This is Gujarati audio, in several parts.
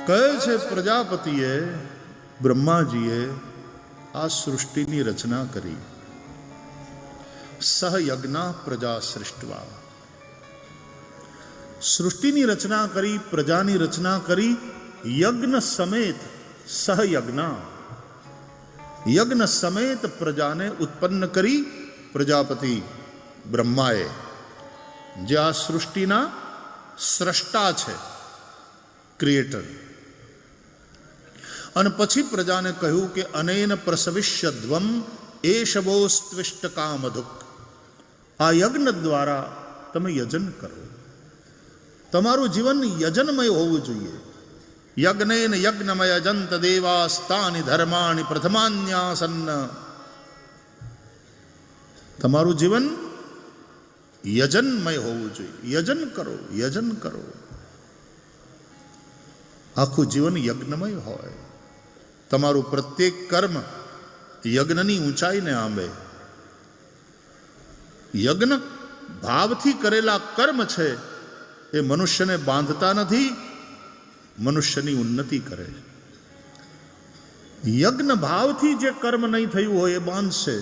કહે છે પ્રજાપતિએ, બ્રહ્માજીએ આ સૃષ્ટિની રચના કરી. સહયજ્ઞા પ્રજા સૃષ્ટવા, સૃષ્ટિની રચના કરી, પ્રજાની રચના કરી, યજ્ઞ સમેત. સહયજ્ઞા, યજ્ઞ સમેત પ્રજાને ઉત્પન્ન કરી પ્રજાપતિ બ્રહ્માએ, જે આ સૃષ્ટિના સ્રષ્ટા છે, ક્રિએટર. અને પછી પ્રજાને કહ્યું કે અનેન પ્રસવિષ્યધ્વમ એષવોસ્ત્વિષ્ટ કામધુક. આ યજ્ઞ દ્વારા તમે યજન કરો. તમારું જીવન યજનમય હોવું જોઈએ. યજ્ઞેન યજ્ઞમય જંત દેવાસ્તાની ધર્માણી પ્રથમાન્યાસન્ન. તમારું જીવન યજનમય હોવું જોઈએ. યજન કરો, યજન કરો. આખું જીવન યજ્ઞમય હોય. તમારું પ્રત્યેક કર્મ યજ્ઞની ઊંચાઈને આંબે. યજ્ઞ ભાવથી કરેલા કર્મ છે એ મનુષ્યને બાંધતા નથી, મનુષ્યની ઉન્નતિ કરે. યજ્ઞ ભાવથી જે કર્મ નહીં થયું હોય એ બાંધશે.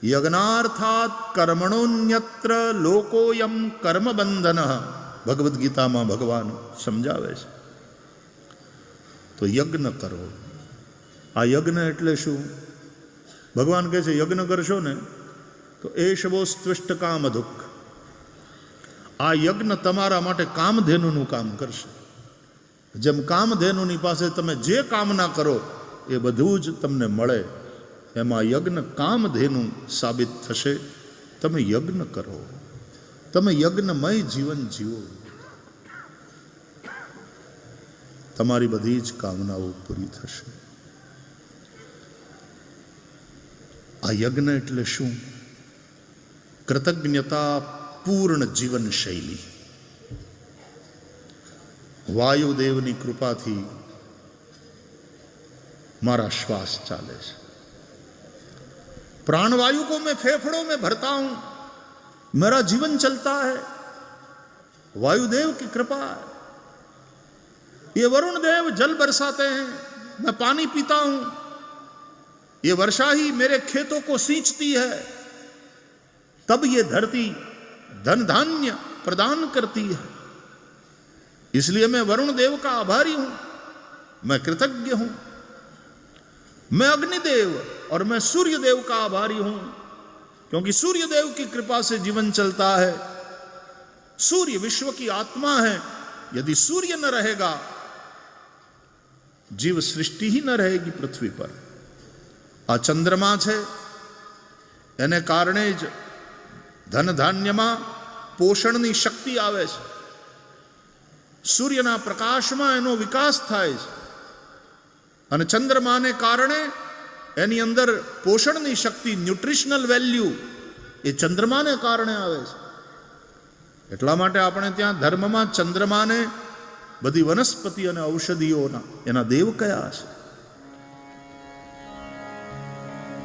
યજ્ઞાર્થાત કર્મણોન્યત્ર લોકોયમ કર્મ બંધન. ભગવદ્ ગીતામાં ભગવાન સમજાવે છે. તો યજ્ઞ કરો. આ યજ્ઞ એટલે શું? ભગવાન કહે છે યજ્ઞ કરશો ને તો એષવોસ્ત્વિષ્ટ કામધુક. આ યજ્ઞ તમારા માટે કામધેનુનું કામ કરશે. જેમ કામધેનુની પાસે તમે જે કામના કરો એ બધું જ તમને મળે, એમાં યજ્ઞ કામધેનુ સાબિત થશે. તમે યજ્ઞ કરો, તમે યજ્ઞમય જીવન જીવો. તમારી બધી જ કામનાઓ પૂરી થશે. આ યજ્ઞ એટલે શું? કૃતજ્ઞતા પૂર્ણ જીવન શૈલી. વાયુદેવની કૃપાથી મારા શ્વાસ ચાલે છે. प्राणवायु को मैं फेफड़ों में भरता हूं, मेरा जीवन चलता है. वायुदेव की कृपा है. ये वरुण देव जल बरसाते हैं, मैं पानी पीता हूं. ये वर्षा ही मेरे खेतों को सींचती है. तब ये धरती धन धान्य प्रदान करती है. इसलिए मैं वरुण देव का आभारी हूं, मैं कृतज्ञ हूं. मैं अग्निदेव और मैं सूर्य देव का आभारी हूं, क्योंकि सूर्य देव की कृपा से जीवन चलता है. सूर्य विश्व की आत्मा है. यदि सूर्य न रहेगा, जीव सृष्टि ही न रहेगी पृथ्वी पर. आ चंद्रमा है, एने कारणे ज धन धान्यमा पोषणनी शक्ति आवे छे. सूर्यना प्रकाशमां एनो विकास थाय छे અને ચંદ્રમાને કારણે એની અંદર પોષણની શક્તિ, ન્યુટ્રિશનલ વેલ્યુ એ ચંદ્રમાને કારણે આવે છે. એટલા માટે આપણે ત્યાં ધર્મમાં ચંદ્રમાને બધી વનસ્પતિ અને ઔષધિઓના એના દેવ કયા છે.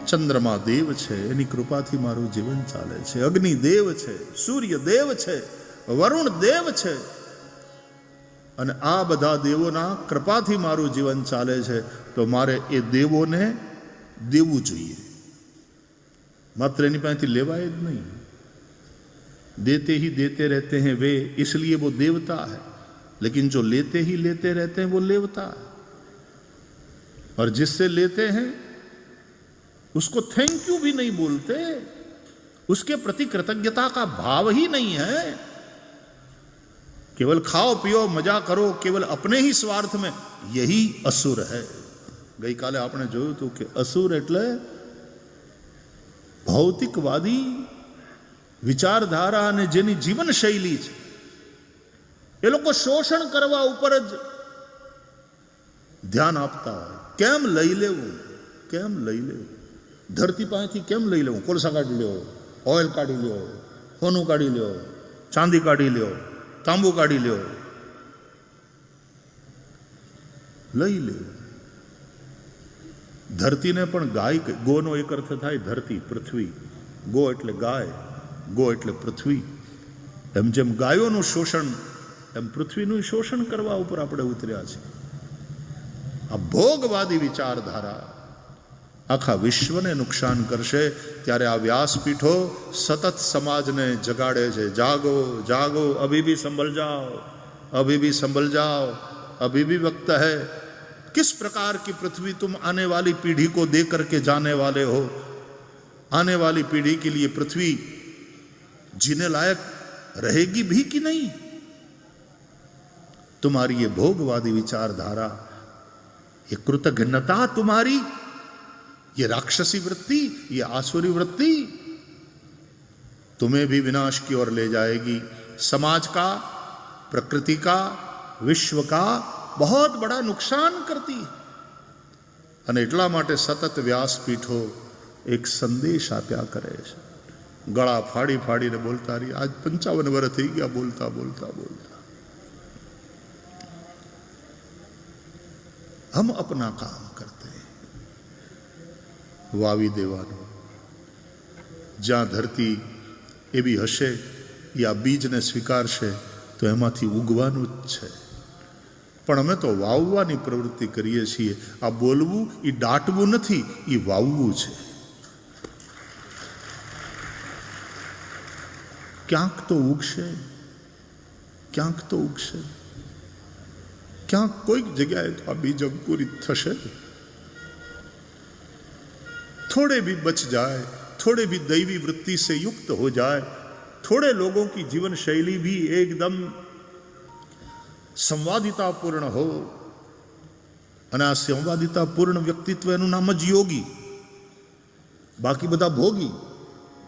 ચંદ્રમા દેવ છે, એની કૃપાથી મારું જીવન ચાલે છે. અગ્નિ દેવ છે, સૂર્ય દેવ છે, વરુણ દેવ છે, અને આ બધા દેવોના કૃપાથી મારું જીવન ચાલે છે. તો મારે એ દેવોને દેવું જોઈએ, માત્ર એની પાસેથી લેવાય જ નહીં. देते ही देते रहते हैं वे, इसलिए वो देवता है. लेकिन जो लेते ही लेते रहते हैं वो लेवता है. और जिससे लेते हैं उसको थैंक यू भी नहीं बोलते, उसके प्रति कृतज्ञता का भाव ही नहीं है. केवल खाओ पियो मजा करो, केवल अपने ही स्वार्थ में, यही असुर है. गई काले आपने जोયું હતું કે અસુર એટલે ભૌતિકવાદી વિચારધારા અને જેની જીવન શૈલી છે. એ લોકો શોષણ કરવા ઉપર જ ધ્યાન આપતા હોય. કેમ લઈ લેવું, કેમ લઈ લેવું, ધરતી પાસેથી કેમ લઈ લેવું. કોલસા કાઢી લ્યો, ઓઇલ કાઢી લ્યો, સોનું કાઢી લ્યો, ચાંદી કાઢી લ્યો, તાંબુ કાઢી લ્યો, લઈ લે. ધરતીને પણ ગાય, ગોનો એક અર્થ થાય ધરતી, પૃથ્વી. ગો એટલે ગાય, ગો એટલે પૃથ્વી. એમ જેમ ગાયોનું શોષણ એમ પૃથ્વીનું શોષણ કરવા ઉપર આપણે ઉતર્યા છીએ. આ ભોગવાદી વિચારધારા આખા વિશ્વને નુકસાન કરશે. ત્યારે આ વ્યાસપીઠો સતત સમાજને જગાડે છે. જાગો જાગો, અભી ભી સંભલ જાઓ, अभी भी संभल जाओ, अभी भी वक्त है. किस प्रकार की पृथ्वी तुम आने वाली पीढ़ी को दे करके जाने वाले हो? आने वाली पीढ़ी के लिए पृथ्वी जीने लायक रहेगी भी कि नहीं? तुम्हारी ये भोगवादी विचारधारा, ये कृतघ्नता तुम्हारी, ये राक्षसी वृत्ति, ये आसुरी वृत्ति तुम्हें भी विनाश की ओर ले जाएगी. समाज का, प्रकृति का, विश्व का बहुत बड़ा नुकसान करती. અને એટલા માટે સતત વ્યાસપીઠો એક સંદેશ આપ્યા કરે છે. ગળા ફાડી ફાડીને બોલતા રહી. આજ 55 વર્ષ થઈ ગયા બોલતા બોલતા બોલતા. હમ અપના કામ કરતે, વાવી દેવાનું. જ્યાં ધરતી એવી હશે એ આ બીજને સ્વીકારશે તો એમાંથી ઉગવાનું જ છે. પણ અમે તો વાવવાની પ્રવૃત્તિ કરીએ છીએ. આ બોલવું એ દાટવું નથી, એ વાવવું છે. ક્યાંક તો ઉગશે, ક્યાંક તો ઉગશે, ક્યાંક કોઈક જગ્યાએ તો આ બીજ અંકુરિત થશે. थोड़े भी बच जाए, थोड़े भी दैवी वृत्ति से युक्त हो जाए, थोड़े लोगों की जीवन शैली भी एकदम संवादिता पूर्ण हो. અને આ સંવાદિતા પૂર્ણ વ્યક્તિત્વ એનું નામ જ યોગી. બાકી બધા ભોગી,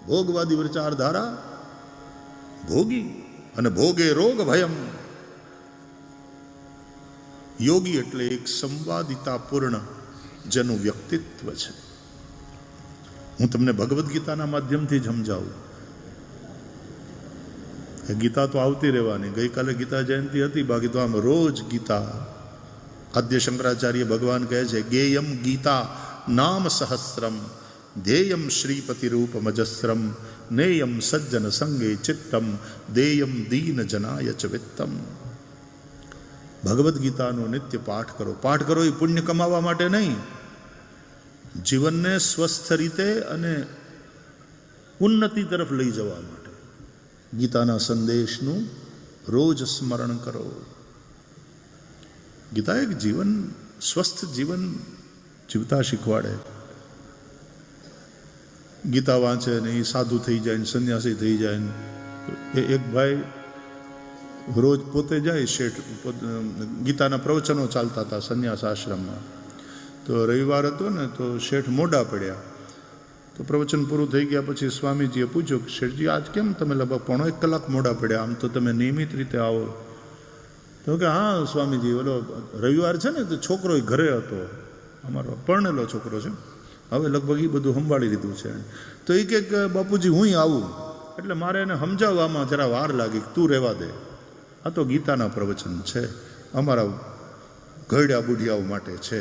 ભોગવાદી વિચારધારા ભોગી. અને ભોગે રોગ ભયમ. યોગી એટલે એક સંવાદિતા પૂર્ણ જેનું વ્યક્તિત્વ છે. હું તમને ભગવદ્ ગીતાના માધ્યમથી સમજાવું. ગીતા તો આવતી રહેવાની. ગઈકાલે ગીતા જયંતિ હતી, બાકી તો આમ રોજ ગીતા. આદ્ય શંકરાચાર્ય ભગવાન કહે છે, ગેયમ ગીતા નામ સહસ્રમ, ધેયમ શ્રીપતિ રૂપમજસ્રમ, નેયમ સજ્જન સંગે ચિત્તમ, દેયમ દીન જનાય ચ વિત્તમ. ભગવદ્ ગીતાનો નિત્ય પાઠ કરો. પાઠ કરો એ પુણ્ય કમાવા માટે નહીં, જીવનને સ્વસ્થ રીતે અને ઉન્નતિ તરફ લઈ જવા માટે. ગીતાના સંદેશનું રોજ સ્મરણ કરો. ગીતા એક જીવન, સ્વસ્થ જીવન જીવતા શીખવાડે. ગીતા વાંચે ને એ સાધુ થઈ જાય ને સંન્યાસી થઈ જાય ને. એક ભાઈ રોજ પોતે જાય શેઠ, ગીતાના પ્રવચનો ચાલતા હતા સંન્યાસ આશ્રમમાં. તો રવિવાર હતો ને તો શેઠ મોડા પડ્યા. તો પ્રવચન પૂરું થઈ ગયા પછી સ્વામીજીએ પૂછ્યું કે શેઠજી આજ કેમ તમે લગભગ 1.5 કલાક મોડા પડ્યા? આમ તો તમે નિયમિત રીતે આવો. તો કે હા સ્વામીજી, ઓલો રવિવાર છે ને તો છોકરો ઘરે હતો, અમારો પરણેલો છોકરો છે, હવે લગભગ એ બધું સંભાળી લીધું છે. તો એ કે બાપુજી હું આવું, એટલે મારે એને સમજાવવામાં જરા વાર લાગી. તું રહેવા દે, આ તો ગીતાના પ્રવચન છે, અમારા ઘરડા બુઢિયાઓ માટે છે.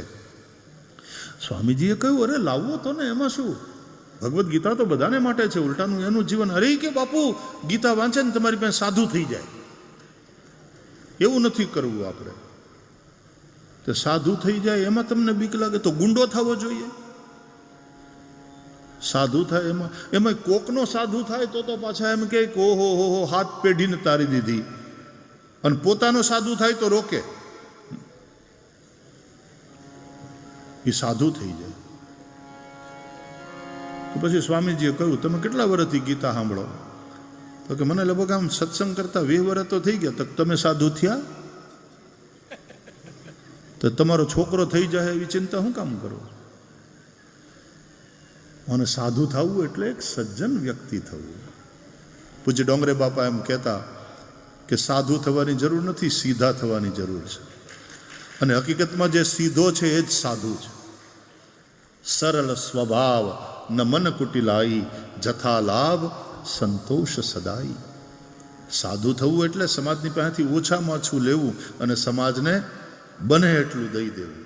સ્વામીજીએ કહ્યું, અરે લાવવો તો ને, એમાં શું? ભગવદ્ ગીતા તો બધાને માટે છે, ઉલટાનું એનું જીવન. અરે કે બાપુ ગીતા વાંચે ને તમારી પાસે સાધુ થઈ જાય, એવું નથી કરવું આપણે. તો સાધુ થઈ જાય એમાં તમને બીક લાગે તો ગુંડો થવો જોઈએ. સાધુ થાય એમાં કોકનો સાધુ થાય તો પાછા એમ કે ઓહો હો હાથ પેઢીને તારી દીધી, અને પોતાનો સાધુ થાય તો રોકે. એ સાધુ થઈ જાય. તો પછી સ્વામીજીએ કહ્યું, તમે કેટલા વર્ષથી ગીતા સાંભળો? તો કે મને લગભગ આમ સત્સંગ કરતા 20 વર્ષ તો થઈ ગયા. તો તમે સાધુ થયા? તો તમારો છોકરો થઈ જાય એવી ચિંતા શું કામ કરો? અને સાધુ થવું એટલે એક સજ્જન વ્યક્તિ થવું. પૂજ્ય ડોંગરે બાપા એમ કહેતા કે સાધુ થવાની જરૂર નથી, સીધા થવાની જરૂર છે. અને હકીકતમાં જે સીધો છે એ જ સાધુ છે. સરળ સ્વભાવ ન મન કુટિલાઈ, જથા લાભ સંતોષ સદાઈ. સાધુ થવું એટલે સમાજની પાસેથી ઓછામાં ઓછું લેવું અને સમાજને બને એટલું દઈ દેવું.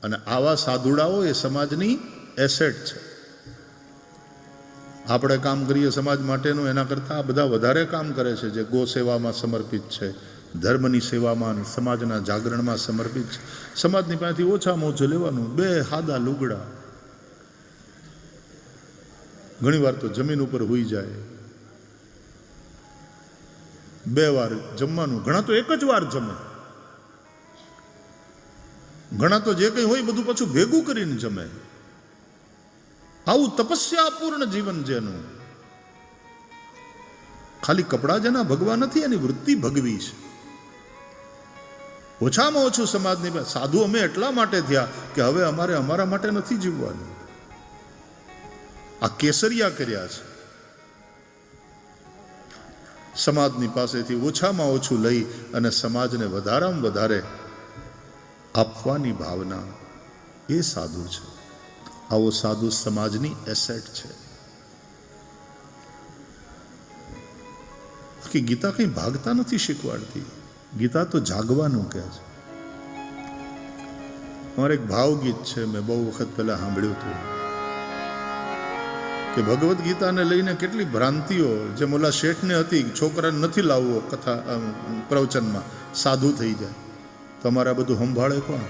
અને આવા સાધુડાઓ એ સમાજની એસેટ છે. આપણે કામ કરીએ સમાજ માટેનું, એના કરતાં બધા વધારે કામ કરે છે જે ગો સેવામાં સમર્પિત છે, ધર્મની સેવામાં, સમાજના જાગરણમાં સમર્પિત છે. સમાજની પાસેથી ઓછામાં ઓછું લેવાનું 2 સાદા લુગડા, ઘણીવાર તો જમીન ઉપર હોઈ જાય, 2 વાર જમવાનું, ઘણા તો 1 જ વાર જમે, ઘણા તો જે કંઈ હોય બધું પાછું ભેગું કરીને જમે. આવું તપસ્યાપૂર્ણ જીવન જેનું, ખાલી કપડાં જેના ભગવા નથી, એની વૃત્તિ ભગવી છે. ઓછામાં ઓછું સમાજની સાધુ અમે એટલા માટે થયા કે હવે અમારે અમારા માટે નથી જીવવાનું. આ કેસરિયા કર્યા છે. સમાજની પાસેથી ઓછામાં ઓછું લઈ અને સમાજને વધારામાં વધારે આપવાની ભાવના, એ સાધુ છે. આવો સાધુ સમાજની એસેટ છે. કે ગીતા કંઈ ભાગતા નથી શીખવાડતી, ગીતા તો જાગવાનું કહે છે. અમારે એક ભાવગીત છે, મેં બહુ વખત પહેલા સાંભળ્યું હતું કે ભગવદ્ ગીતાને લઈને કેટલી ભ્રાંતિઓ, જે મોલા શેઠને હતી, છોકરાને નથી લાવવો કથા પ્રવચનમાં, સાધુ થઈ જાય. તો અમારે બધું સંભાળે કોણ?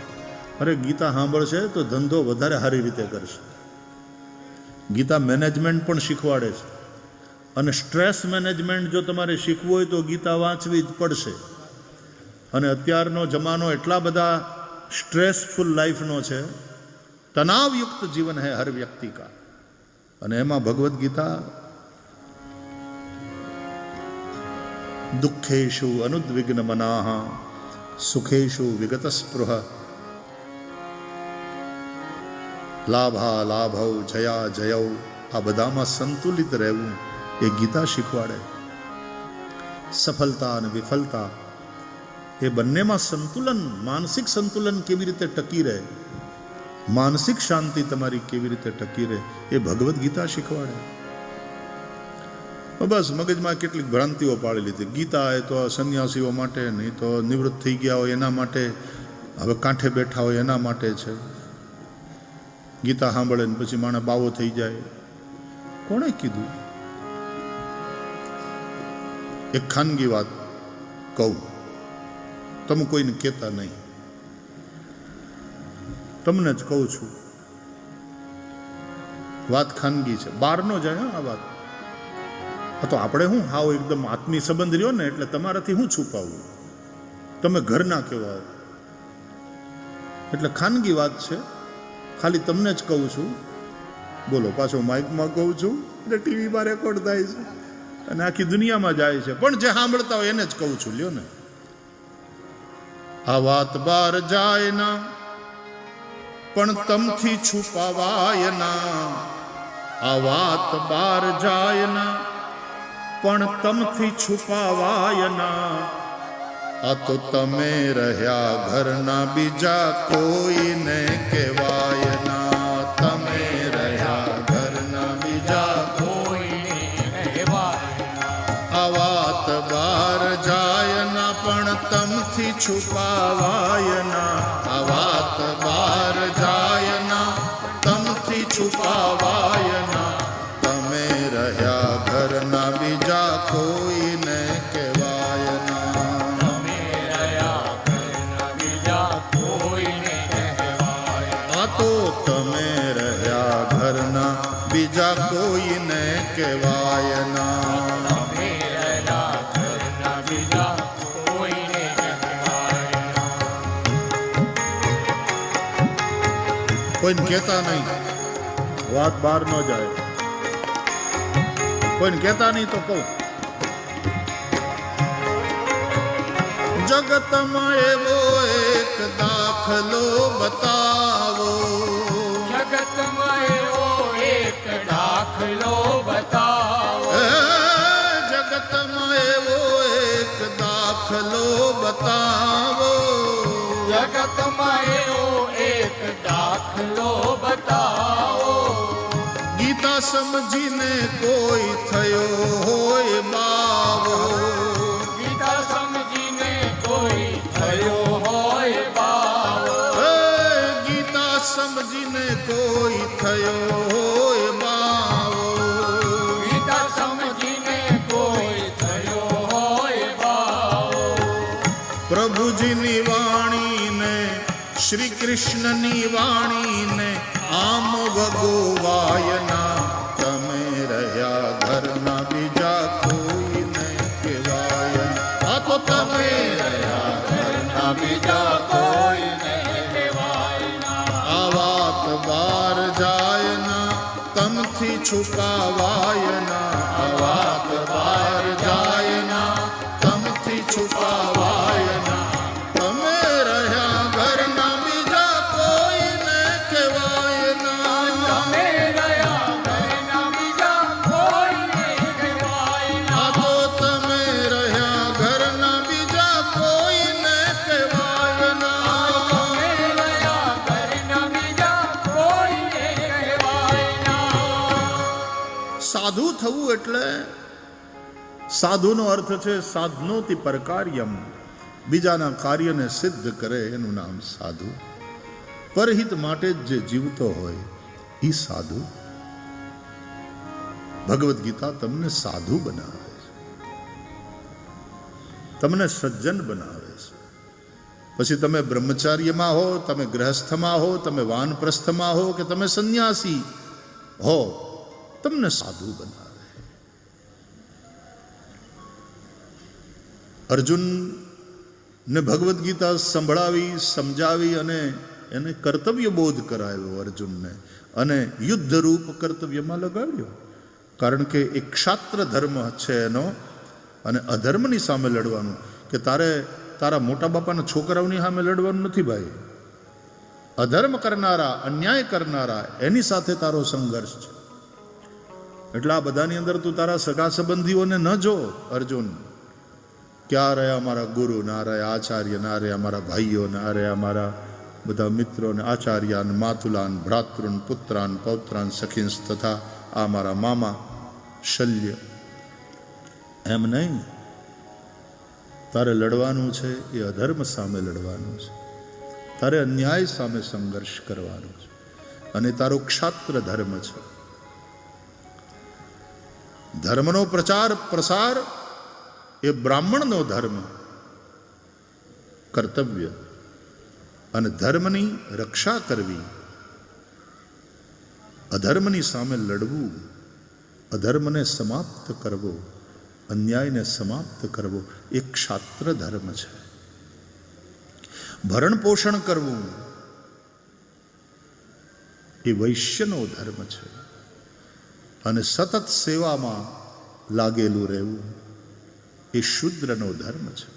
અરે ગીતા સાંભળશે તો ધંધો વધારે સારી રીતે કરશે. ગીતા મેનેજમેન્ટ પણ શીખવાડે છે, અને સ્ટ્રેસ મેનેજમેન્ટ જો તમારે શીખવું હોય તો ગીતા વાંચવી જ પડશે. અને અત્યારનો જમાનો એટલા બધા સ્ટ્રેસફુલ લાઈફનો છે, તનાવયુક્ત જીવન હૈ હર વ્યક્તિ કા, અને એમાં ભગવદ્ ગીતા દુઃખેષુ અનુદ્વિગ્ન મનાઃ સુખેષુ વિગત સ્પૃહ લાભા લાભૌ જયા જયૌ, આ બધામાં સંતુલિત રહેવું એ ગીતા શીખવાડે. સફળતા અને વિફળતા એ બંનેમાં સંતુલન, માનસિક સંતુલન કેવી રીતે ટકી રહે, માનસિક શાંતિ તમારી કેવી રીતે ટકી રહે, એ ભગવદ્ ગીતા શીખવાડે. બસ મગજમાં કેટલીક ભ્રાંતિઓ પાડી લીધી. ગીતા એ તો સંન્યાસીઓ માટે, નહીં તો નિવૃત્ત થઈ ગયા હોય એના માટે, હવે કાંઠે બેઠા હોય એના માટે છે. ગીતા સાંભળે ને પછી માણસ બાવો થઈ જાય, કોણે કીધું? એક ખાનગી વાત કહું, તમે કોઈને કહેતા નહીં, તમને જ કહું છું. વાત ખાનગી છે, બહાર ન જાય આ વાત. તો આપણે શું હાવ એકદમ આત્મીય સંબંધ રહ્યો ને, એટલે તમારાથી શું છુપાવવું, તમે ઘરના કહેવા, એટલે ખાનગી વાત છે, ખાલી તમને જ કહું છું. બોલો, પાછો માઇકમાં કહું છું એટલે ટીવીમાં રેકોર્ડ થાય છે અને આખી દુનિયામાં જાય છે, પણ જે સાંભળતા હોય એને જ કહું છું. લ્યો ને, આ વાત બહાર જાય ના પણ તમથી છુપાવાય ના, આ વાત બહાર જાય ના પણ તમથી છુપાવાય ના, આ તો તમે રહ્યા ઘરના, બીજા કોઈને કહેવાય ના, તમે રહ્યા ઘરના, બીજા કોઈને કહેવાય ના, આ વાત બહાર જાય ના પણ તમથી છુપાવાય ના, આ વાત બહાર જાય ના તમથી છુપાવાય ના, તમે રહ્યા ઘરના, બીજા કોઈને કહેવાય ના, તો તમે રહ્યા ઘરના, બીજા કોઈને કહેવાય ના. કોઈને કહેતા નહીં, વાત બહાર ન જાય. કોઈને કહેતા નહીં તો કહું, જગતમાં એવો એક દાખલો બતાવો, જગતમાં એવો એક દાખલો બતાવો, જગતમાં એવો એક દાખલો બતાવો, જગતમાં એવો એક દાખલો બતાવો, ગીતા સમજીને કોઈ થયો હોય બાવો, ગીતા સમજીને કોઈ થયો હોય બાવો, ગીતા સમજીને કોઈ થયો હોય બાવો, શ્રી કૃષ્ણની વાણીને આમ વગોવાયના, તમે રહ્યા ઘરના બીજા કોઈને કહેવાય. આ તો તમે રહ્યા ઘરના બીજા કોઈને કહેવાય ના. આ વાત બાર જાય ના, તમથી છુપાવાય ના. આ વાત બાર જાય ના, તમથી છુપાવાય ના. તમે રહ્યા ઘરના બીજા કોઈને કહેવાય ના. તમે રહ્યા ઘરના બીજા કોઈને કહેવાય ના. આ તો તમે રહ્યા ઘરના બીજા કોઈને કહેવાય ના. તમે રહ્યા ઘરના બીજા કોઈને કહેવાય ના. સાધુ થવું એટલે, સાધુનો અર્થ છે સાધનોતિ પરકાર્યમ, બીજાના કાર્યને સિદ્ધ કરે એનું નામ સાધુ. પરહિત માટે જ જે જીવતો હોય એ સાધુ. ભગવદ્ ગીતા તમને સાધુ બનાવે છે, તમને સજ્જન બનાવે છે. પછી તમે બ્રહ્મચાર્યમાં હો, તમે ગ્રહસ્થમાં હો, તમે વાનપ્રસ્થમાં હો કે તમે સંન્યાસી હો, તમને સાધુ બનાવે. અર્જુનને ભગવદ્ ગીતા સંભળાવી, સમજાવી અને એને કર્તવ્ય બોધ કરાવ્યો અર્જુનને, અને યુદ્ધ રૂપ કર્તવ્યમાં લગાડ્યો. કારણ કે એ ક્ષાત્ર ધર્મ છે એનો, અને અધર્મની સામે લડવાનું. કે તારે તારા મોટા બાપાના છોકરાઓની સામે લડવાનું નથી ભાઈ. અધર્મ કરનારા, અન્યાય કરનારા, એની સાથે તારો સંઘર્ષ છે. એટલે આ બધાની અંદર તું તારા સગા સંબંધીઓને ન જો અર્જુન. ક્યાં રહ્યા મારા ગુરુ, ના રહ્યા આચાર્ય, ના રહ્યા મારા ભાઈઓ, ના રહ્યા મારા બધા મિત્રોને આચાર્યાન, માતુલાન, ભ્રાતૃન, પુત્રાન, પૌત્રાન, સખીંસ તથા આ મારા મામા શલ્ય. એમ નહીં, તારે લડવાનું છે એ અધર્મ સામે લડવાનું છે, તારે અન્યાય સામે સંઘર્ષ કરવાનો છે, અને તારો ક્ષાત્ર ધર્મ છે. ધર્મનો પ્રચાર પ્રસાર એ બ્રાહ્મણનો ધર્મ, કર્તવ્ય. અને ધર્મની રક્ષા કરવી, અધર્મની સામે લડવું, અધર્મને સમાપ્ત કરવો, અન્યાયને સમાપ્ત કરવો એ ક્ષાત્ર ધર્મ છે. ભરણ પોષણ કરવું એ વૈશ્યનો ધર્મ છે. અને સતત સેવામાં લાગેલું રહેવું એ શૂદ્રનો ધર્મ છે.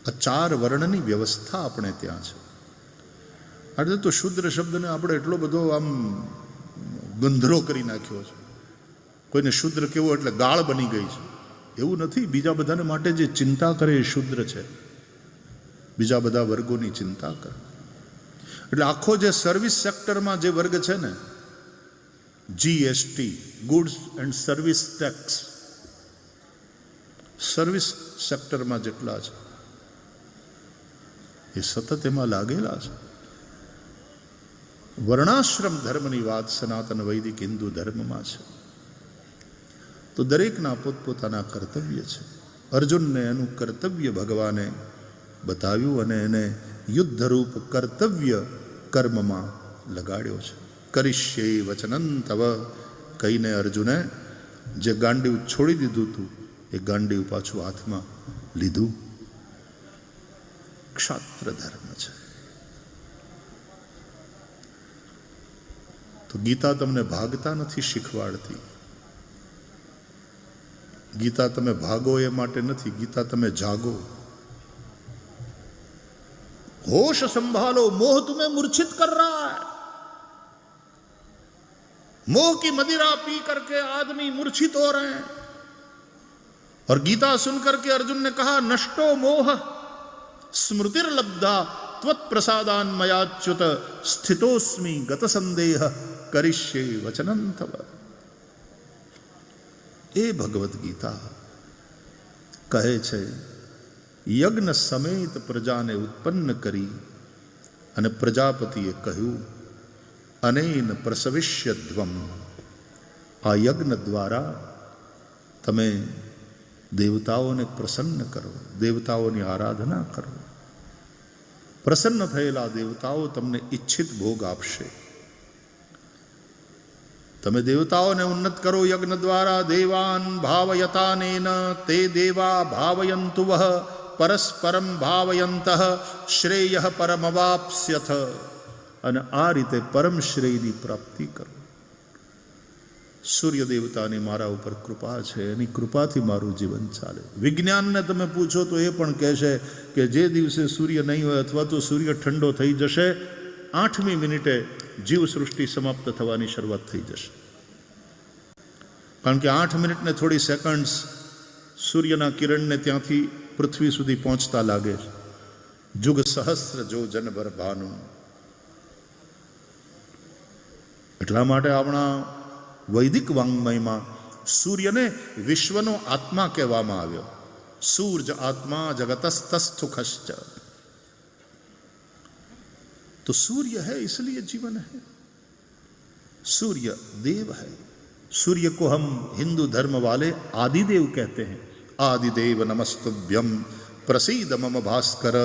આ ચાર વર્ણની વ્યવસ્થા આપણે ત્યાં છે. એટલે તો શૂદ્ર શબ્દને આપણે એટલો બધો આમ ગંધરો કરી નાખ્યો છે. કોઈને શૂદ્ર કેવો એટલે ગાળ બની ગઈ છે. એવું નથી. બીજા બધાને માટે જે ચિંતા કરે એ શૂદ્ર છે. બીજા બધા વર્ગોની ચિંતા કરે. એટલે આખો જે સર્વિસ સેક્ટરમાં જે વર્ગ છે ને, GST, goods and service tax, service સેક્ટરમાં જેટલા છે એ સતત એમાં લાગેલા છે. વર્ણાશ્રમ ધર્મની વાત સનાતન વૈદિક હિન્દુ ધર્મમાં છે. તો દરેકના પોતપોતાના કર્તવ્ય છે. અર્જુનને એનું કર્તવ્ય ભગવાને બતાવ્યું અને એને યુદ્ધરૂપ કર્તવ્ય કર્મમાં લગાડ્યો છે. કરીશ્યે વચનં તવ કહીને અર્જુને જે ગાંડીવ છોડી દીધું હતું એ ગાંડીવ પાછું હાથમાં લીધું. ક્ષાત્ર ધર્મ છે. તો ગીતા તમને ભાગતા નથી શીખવાડતી. ગીતા તમે ભાગો એ માટે નથી, ગીતા તમે જાગો. होश संभालो, मोह तुम्हें मूर्छित कर रहा है. मोह की मदिरा पी करके आदमी मूर्छित हो रहे हैं. और गीता सुनकर के अर्जुन ने कहा नष्टो मोह स्मृतिर्लब्धा त्वत् प्रसादान मयाच्युत स्थितोस्मि गत संदेह करिष्ये वचनं तव. ए भगवत गीता કહે છે યજ્ઞ સમેત પ્રજાને ઉત્પન્ન કરી અને પ્રજાપતિએ કહ્યું અનેન પ્રસવિષ્યધ્વમ. આ યજ્ઞ દ્વારા તમે દેવતાઓને પ્રસન્ન કરો, દેવતાઓની આરાધના કરો. પ્રસન્ન થયેલા દેવતાઓ તમને ઈચ્છિત ભોગ આપશે. તમે દેવતાઓને ઉન્નત કરો યજ્ઞ દ્વારા. દેવાન ભાવયતાનેન તે દેવા ભાવયંતુ વહ પરસ્પરમ ભાવયંતઃ શ્રેયઃ પરમવાપ્સ્યથ. અને આ રીતે પરમ શ્રેયની પ્રાપ્તિ કરો. સૂર્ય દેવતાની મારા ઉપર કૃપા છે, એની કૃપાથી મારું જીવન ચાલે. વિજ્ઞાનને તમે પૂછો તો એ પણ કહેશે કે જે દિવસે સૂર્ય નહીં હોય અથવા તો સૂર્ય ઠંડો થઈ જશે, 8મી મિનિટે જીવસૃષ્ટિ સમાપ્ત થવાની શરૂઆત થઈ જશે. કારણ કે 8 મિનિટને થોડી સેકન્ડ્સ સૂર્યના કિરણને ત્યાંથી પૃથ્વી સુધી પહોંચતા લાગે છે. જુગ સહસ્ર જો જનભર ભાનુ. એટલા માટે આપણા વૈદિક વાંગ્મયમાં સૂર્યને વિશ્વનો આત્મા કહેવામાં આવ્યો. સૂર્જ આત્મા જગતસ્તસ્થુખશ્ચ. तो सूर्य है इसलिए जीवन है. सूर्य देव है. सूर्य को हम हिंदू धर्म वाले आदिदेव कहते हैं. आदिदेव नमस्तुभ्यम प्रसीद मम भास्कर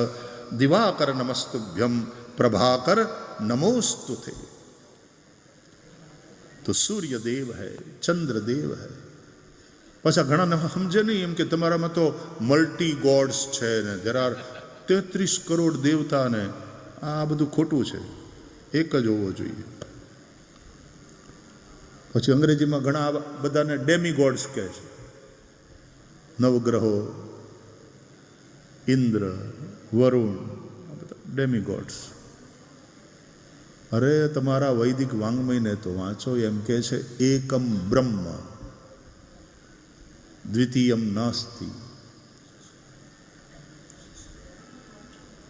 दिवाकर नमस्तुभ्यम प्रभाकर नमोस्तुते. तो सूर्य देव है, चंद्र देव है. पाछा घણા સમજે નહીં એમ કે તમારામાં તો મલ્ટી ગોડ્સ છે ને દેર આર 33 કરોડ દેવતા ને આ બધું ખોટું છે. એક જ હોવો જોઈએ. પછી અંગ્રેજીમાં ઘણા બધાને ડેમી ગોડ્સ કહે છે. નવગ્રહો, ઇન્દ્ર, વરુણ, ડેમી ગોડ્સ. અરે તમારા વૈદિક વાંગ્મયને તો વાંચો. એમ કે છે એકમ બ્રહ્મ દ્વિતીયમ નાસ્તિ,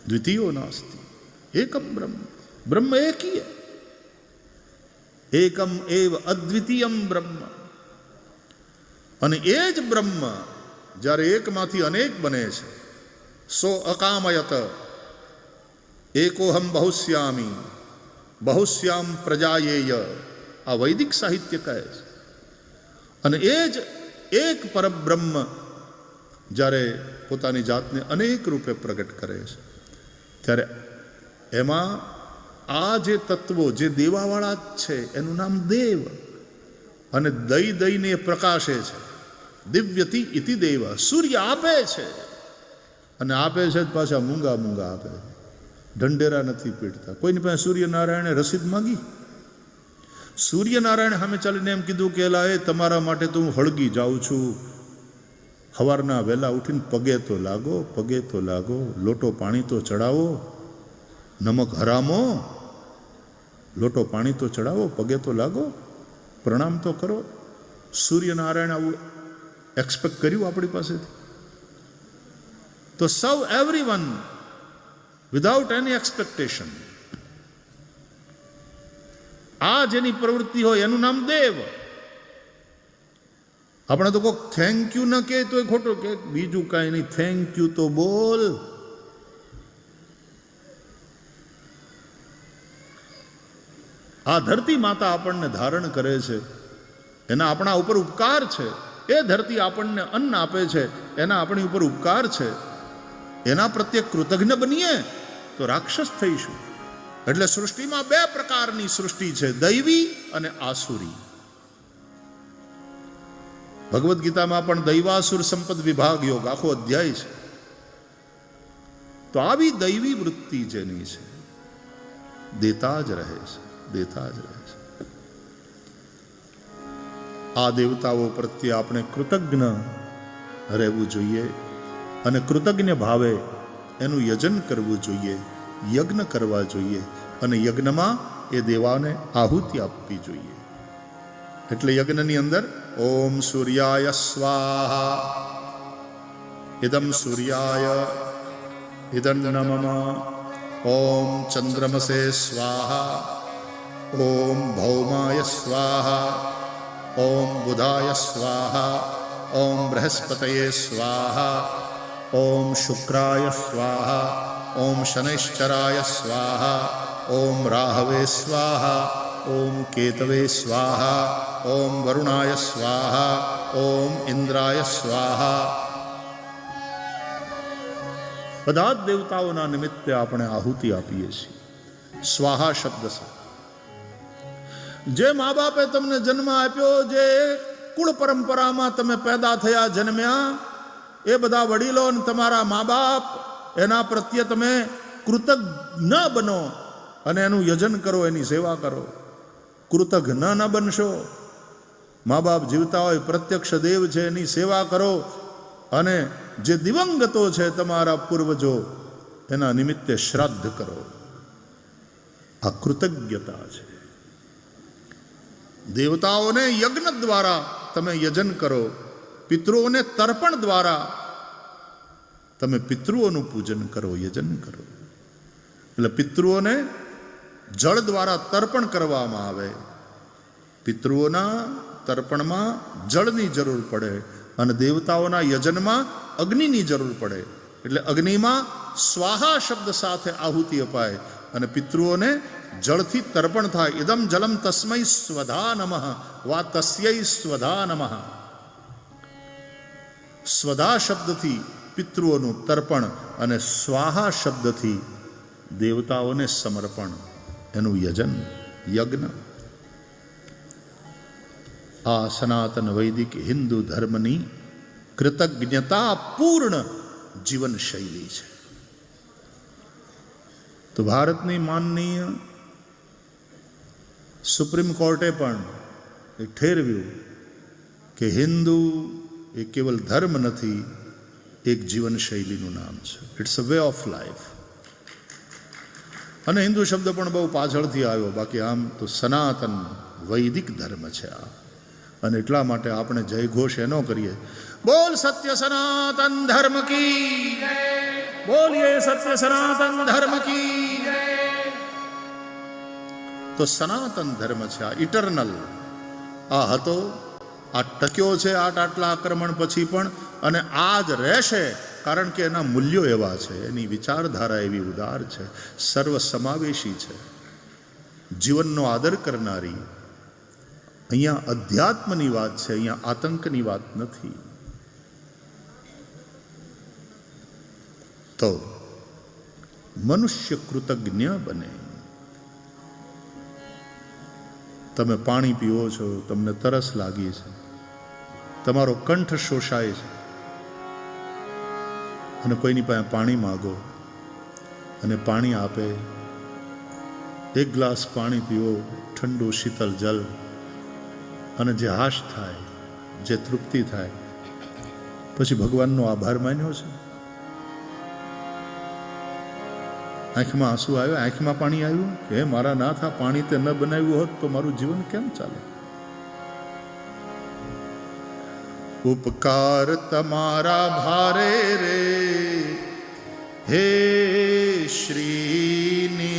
દ્વિતીયો નાસ્તિ, एकम ब्रह्म. ब्रह्म एक ही है. एकम एव अद्वितीयम ब्रह्म. અને એ જ બ્રહ્મ જ્યારે એકમાંથી અનેક બને છે. સો અકામયત એકોહમ બહુશ્યામી બહુશ્યામ પ્રજાયેય. આ વૈદિક સાહિત્ય કહે છે. અને એ જ એક પરબ્રહ્મ જ્યારે પોતાની જાતને અનેક રૂપે પ્રગટ કરે છે ત્યારે એમાં આ જે તત્વો જે દેવાવાળા જ છે એનું નામ દેવ. અને દઈ દઈને પ્રકાશે છે. દિવ્યતિ ઇતિ દેવ. સૂર્ય આપે છે અને આપે છે પાછા મૂંગા મૂંગા આપે. ઢંઢેરા નથી પીડતા. કોઈની પાસે સૂર્યનારાયણે રસીદ માંગી? સૂર્યનારાયણ સામે ચાલીને એમ કીધું કે એલા એ તમારા માટે તો હું હળગી જાઉં છું. સવારના વહેલા ઉઠીને પગે તો લાગો, પગે તો લાગો, લોટો પાણી તો ચડાવો. નમક હરામો, લોટો પાણી તો ચડાવો, પગે તો લાગો, પ્રણામ તો કરો. સૂર્યનારાયણ આવું એક્સપેક્ટ કર્યું આપણી પાસેથી? તો સર્વ એવરીવન વિધાઉટ એની એક્સપેક્ટેશન. આ જેની પ્રવૃત્તિ હોય એનું નામ દેવ. આપણે તો કોઈક થેન્ક યુ ન કહે તો ખોટું કે બીજું કાંઈ નહીં, થેન્ક યુ તો બોલ. આ ધરતી માતા આપણને ધારણ કરે છે, એના આપણા ઉપર ઉપકાર છે. એ ધરતી આપણને અન્ન આપે છે, એના આપણી ઉપર ઉપકાર છે. એના પ્રત્યે કૃતજ્ઞ બનીએ તો રાક્ષસ થઈશું. એટલે સૃષ્ટિમાં 2 પ્રકારની સૃષ્ટિ છે, દૈવી અને આસુરી. ભગવદ્ ગીતામાં પણ દૈવાસુર સંપદ વિભાગ યોગ આખો અધ્યાય છે. તો આવી દૈવી વૃત્તિ જેની છે દેતા જ રહે છે, દેતા જ રહે છે. આ દેવતાઓ પ્રત્યે આપણે કૃતજ્ઞ રહેવું જોઈએ અને કૃતજ્ઞ ભાવે એનું યજન કરવું જોઈએ, યજ્ઞ કરવા જોઈએ અને યજ્ઞમાં એ દેવાને આહુતિ આપવી જોઈએ. એટલે યજ્ઞની અંદર ઓમ સૂર્યાય સ્વાહા, ઇદમ સૂર્યાય ઇદમ નમઃ, ઓમ ચંદ્રમસે સ્વાહા, ઓમ ભૌમાય સ્વાહા, ઓમ બુધાય સ્વાહા, ઓમ બૃહસ્પતયે સ્વાહા, ઓમ શુક્રાય સ્વાહા, ઓમ શનૈશ્ચરાય સ્વાહા, ઓમ રાહવે સ્વાહા, ઓમ કેતવે સ્વાહા, ઓમ વરુણાય સ્વાહા, ઓમ ઇન્દ્રાય સ્વાહા, બધા જ દેવતાઓના નિમિત્તે આપણે આહુતિ આપીએ છીએ સ્વાહા શબ્દ સાથે. જે મા બાપે તમને જન્મ આપ્યો, જે કુળ પરંપરામાં તમે પેદા થયા, જન્મ્યા, એ બધા વડીલો અને તમારા મા બાપ, એના પ્રત્યે તમે કૃતજ્ઞ બનો અને એનું યજન કરો, એની સેવા કરો. કૃતજ્ઞ ન બનશો, મા બાપ જીવતા હોય, પ્રત્યક્ષ દેવ છે, એની સેવા કરો અને જે દિવંગતો છે તમારા પૂર્વજો, એના નિમિત્તે શ્રાદ્ધ કરો. આ કૃતજ્ઞતા છે. દેવતાઓને યજ્ઞ દ્વારા તમે યજન કરો, પિતૃઓને તર્પણ દ્વારા તમે પિતૃઓનું પૂજન કરો, યજન કરો. એટલે પિતૃઓને જળ દ્વારા તર્પણ કરવામાં આવે. પિતૃઓના તર્પણમાં જળની જરૂર પડે અને દેવતાઓના યજનમાં અગ્નિની જરૂર પડે. એટલે અગ્નિમાં સ્વાહા શબ્દ સાથે આહુતિ અપાય અને પિતૃઓને જળથી તર્પણ થાય. ઇદમ જલમ તસ્મૈ સ્વધા નમઃ વા તસ્યૈ સ્વધા નમઃ. સ્વધા શબ્દથી પિતૃઓનું તર્પણ અને સ્વાહા શબ્દથી દેવતાઓને સમર્પણ, એનું યજન, યજ્ઞ. આ સનાતન વૈદિક હિન્દુ ધર્મની કૃતજ્ઞતા પૂર્ણ જીવન શૈલી છે. તો ભારતની માનનીય સુપ્રીમ કોર્ટે પણ એ ઠેરવ્યું કે હિન્દુ એ કેવલ ધર્મ નથી, એક જીવન શૈલીનું નામ છે. It's a way of life. અને હિન્દુ શબ્દ પણ બહુ પાછળથી આવ્યો, બાકી આમ તો સનાતન વૈદિક ધર્મ છે આ. અને એટલા માટે આપણે જય ઘોષ એનો કરીએ, બોલ સત્ય સનાતન ધર્મ કી, બોલીએ સત્ય સનાતન ધર્મ કી. તો સનાતન ધર્મ છે આ, ઇટરનલ. આ હતો, આ ટક્યો છે આટલા આક્રમણ પછી પણ, અને આ જ રહેશે, કારણ કે એના મૂલ્યો એવા છે, એની વિચારધારા એવી ઉદાર છે, સર્વસમાવેશી છે, જીવનનો આદર કરનારી. અહીંયા અધ્યાત્મની વાત છે, અહીંયા આતંકની વાત નથી. તો મનુષ્ય કૃતજ્ઞ બને. તમે પાણી પીવો છો, તમને તરસ લાગી છે, તમારો કંઠ શોષાય છે, અને કોઈની પાસે પાણી માગો અને પાણી આપે. એક ગ્લાસ પાણી પીવો, ઠંડુ શીતલ જલ, અને જે હાશ થાય, જે તૃપ્તિ થાય, પછી ભગવાનનો આભાર માન્યો છે. આંખમાં આંસુ આવ્યા, આંખમાં પાણી આવ્યું કે હે મારા નાથ, આ પાણી તે ન બનાવ્યું હોત તો મારું જીવન કેમ ચાલે. ઉપકાર તમારા ભારે રે હે શ્રીનિવાસા.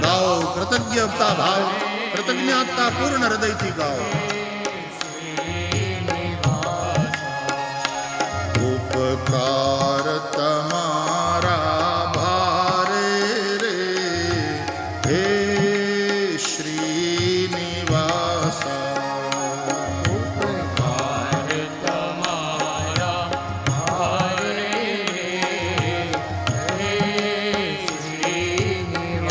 ગાઓ કૃતજ્ઞતા ભાવ, કૃતજ્ઞતા પૂર્ણ હૃદયથી ગાઓ. ઉપકાર તમારા ભારે રે હે શ્રીનિવાસા. ઉપકાર તમારા ભારે હે શ્રીનિવાસા.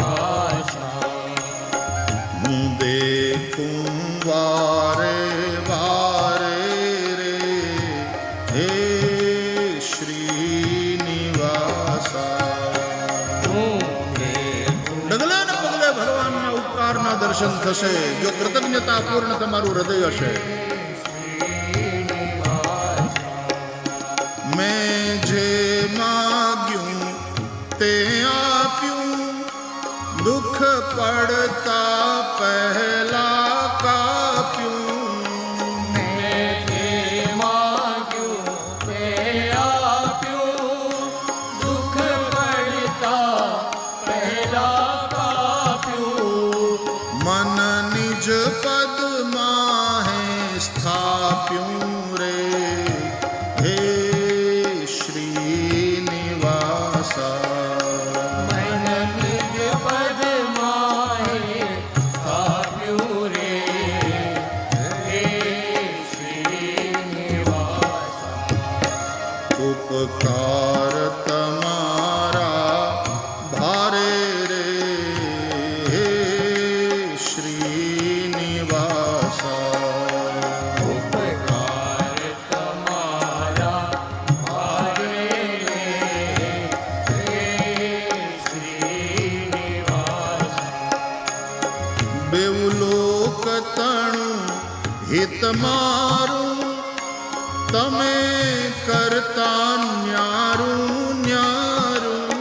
હું દેખું વારે વારે રે હે ડગલે ને પગલે ભગવાનના ઉપકારના દર્શન થશે જો કૃતજ્ઞતા પૂર્ણ તમારું હૃદય હશે. મેં જે માગ્યું તે આપ્યું, દુઃખ પડતા પહેલા કાપ્યું. મન નિજ પદમાં હે સ્થાપ્યું રે હે શ્રીનિવાસા. મન નિજ પદમાં હે સ્થાપ્યું હિત મારું તમે કરતા ન્યારું ન્યારું.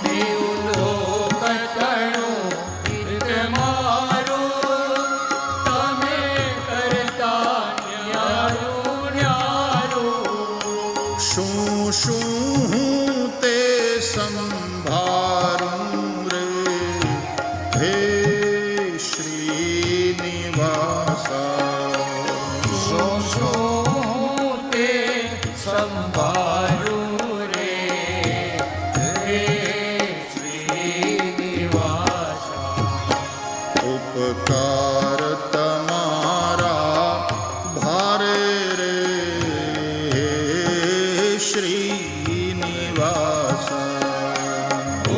દેવલોક તણું હિત મારું તમે કરતા ન્યારું ન્યારું. શું શું હું તે સંભારું રે હે શ્રીનિવાસા. શું શું તે સંભાળું રે હે શ્રીનિવાસા. ઉપકાર તમારા ભારે રે હે શ્રીનિવાસા.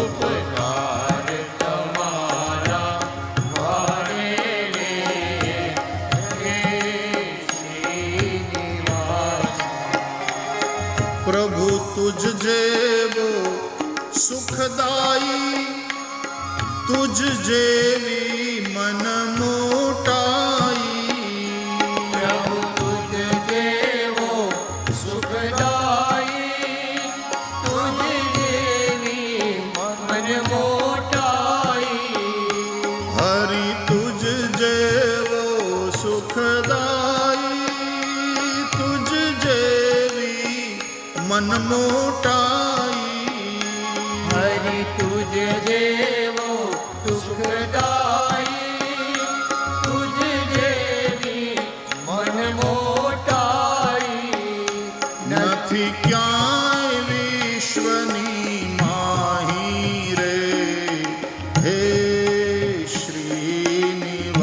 ઉપકાર તમારા ભારે રે હે શ્રીનિવાસા. પ્રભુ તુજ જેવો સુખદાયી તુજ જેવી મન મોટાઈ. પ્રભુ તુજ જેવો સુખદાયી તુજ જેવી મન મોટાઈ. હરિ તુજ જેવો સુખદાયી તુજ જેવી મન મોટાઈ. હરિ તુજ જેવો સુખદાયી તુજ જેવી મન મોટાઈ. નથી ક્યાંય વિશ્વની માહી રે હે શ્રીનિવાસા.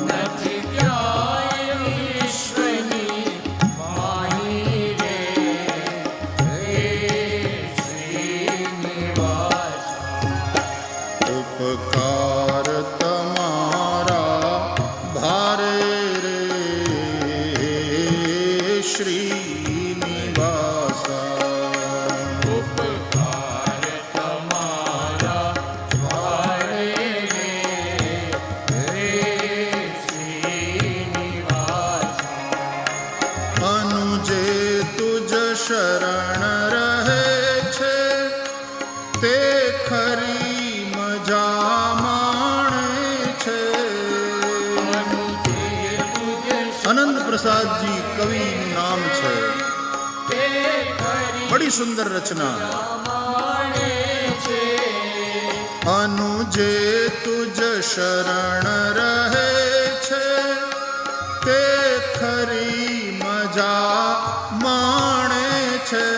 નથી ક્યાંય વિશ્વની માહી રે હે શ્રીનિવાસા. ઉપકાર તમારા ભારે રે હે શ્રીનિવાસા. ઉપકાર તમારા ભારે રે હે શ્રીનિવાસા. અનુજે તુજ શરણ રહે છે તે ખરી મજા માણે છે. અનંત પ્રસાદજી કવિનું નામ છે. બડી સુંદર રચના. અનુજે તુજ શરણ રહે છે તે ખરી મજા માણે છે.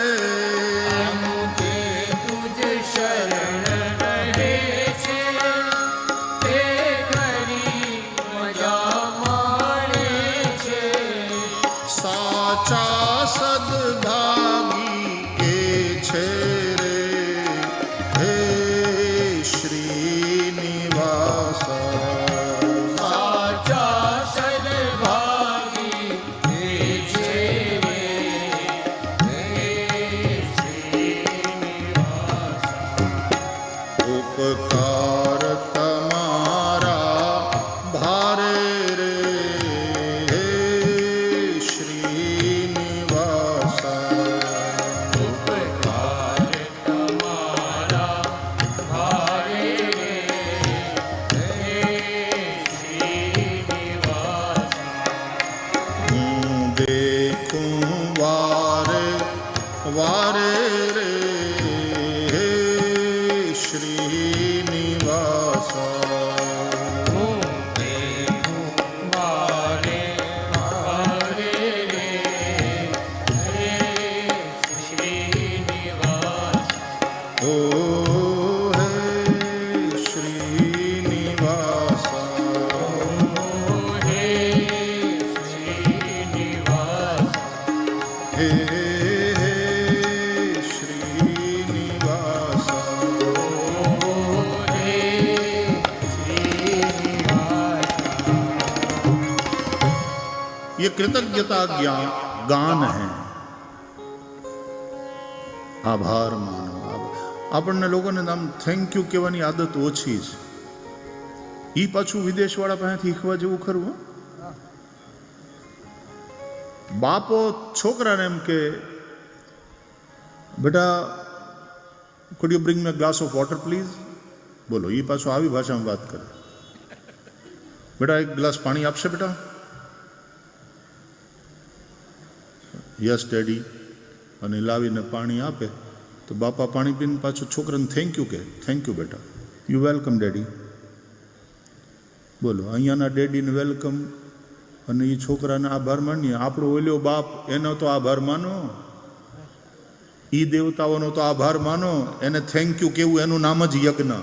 તુજ શરણ રહે છે તે ખરી મજા માણે છે. સાચા સદભાગી કે છે રે હે શ્રીનિવાસા. સાચા સદભાગી હે છે રે હે શ્રીનિવાસા. ઉપકાર તમારા ભારે રે હે શ્રીનિવાસા. ઉપકાર તમારા ભારે રે હે શ્રીનિવાસા. હું દેખું વારે વારે રે હે શ્રીનિવાસા. હું દેખું વારે વારે રે હે શ્રીનિવાસા. ઓ હે શ્રીનિવાસા. હે શ્રીનિવાસા. હે હે શ્રીનિવાસા. હે શ્રીનિવાસા. ये कृतज्ञता गान है. આભાર માનો. આપણને લોકોને આમ થેન્ક યુ કહેવાની આદત ઓછી છે. એ પાછું વિદેશવાળા પાસેથી શીખવા જેવું ખરું. બાપો છોકરાને એમ કે બેટા could you bring me a glass of water please? બોલો એ પાછો આવી ભાષામાં વાત કરે. બેટા એક ગ્લાસ પાણી આપશે બેટા? Yes daddy. અને લાવીને પાણી આપે તો બાપા પાણી પીને પાછું છોકરાને થેન્ક યુ કે, થેન્ક યુ બેટા, યુ વેલકમ ડેડી. બોલો અહીંયાના ડેડીને વેલકમ અને એ છોકરાને આભાર માનીએ. આપણો ઓલ્યો બાપ એનો તો આભાર માનો, એ દેવતાઓનો તો આભાર માનો, એને થેન્ક યુ કેવું એનું નામ જ યજ્ઞ.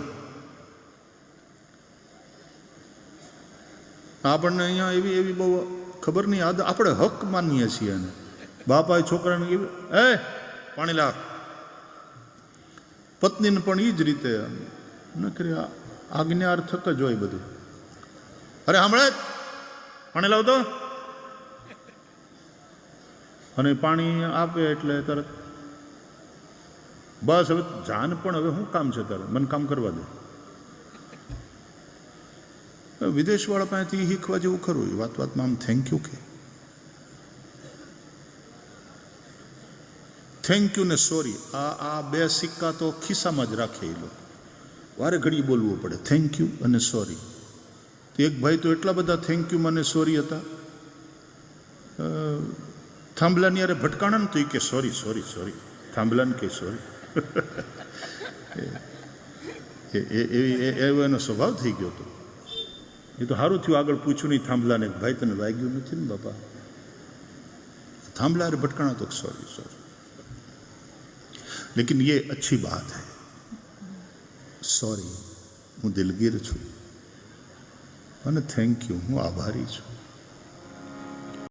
આપણને અહીંયા એવી એવી બહુ ખબર નહીં, આપણે હક માનીએ છીએ એને. બાપાએ છોકરાને એ પાણી લાવ. પત્નીને પણ એ જ રીતે નકરી આજ્ઞાર્થક જ હોય બધું. અરે હમણે પાણી લાવતો, અને પાણી આપે એટલે તરત બસ હવે જાન પણ હવે શું કામ છે તારે, મને કામ કરવા દે. વિદેશવાળા પાસેથી શીખવા જેવું ખરું. એ વાતમાં આમ થેન્ક યુ કે, થેન્ક યુ ને સોરી, આ બે સિક્કા તો ખિસ્સામાં જ રાખે એ લોકો. વારે ઘડી બોલવું પડે થેન્ક યુ અને સોરી. એક ભાઈ તો એટલા બધા થેન્ક યુ મને સોરી હતા, થાંભલાની યારે ભટકાણા ને તો એ કે સોરી સોરી સોરી, થાંભલાને કે સોરી. એવો એનો સ્વભાવ થઈ ગયો હતો. એ તો સારું થયું આગળ પૂછ્યું નહીં થાંભલાને, ભાઈ તને વાગ્યું નથી ને બાપા? થાંભલા યારે ભટકાણા તો सॉरी सॉरी, लेकिन ये अच्छी बात है. सॉरी, હું દિલગીર છું અને થેન્ક યુ, હું આભારી છું.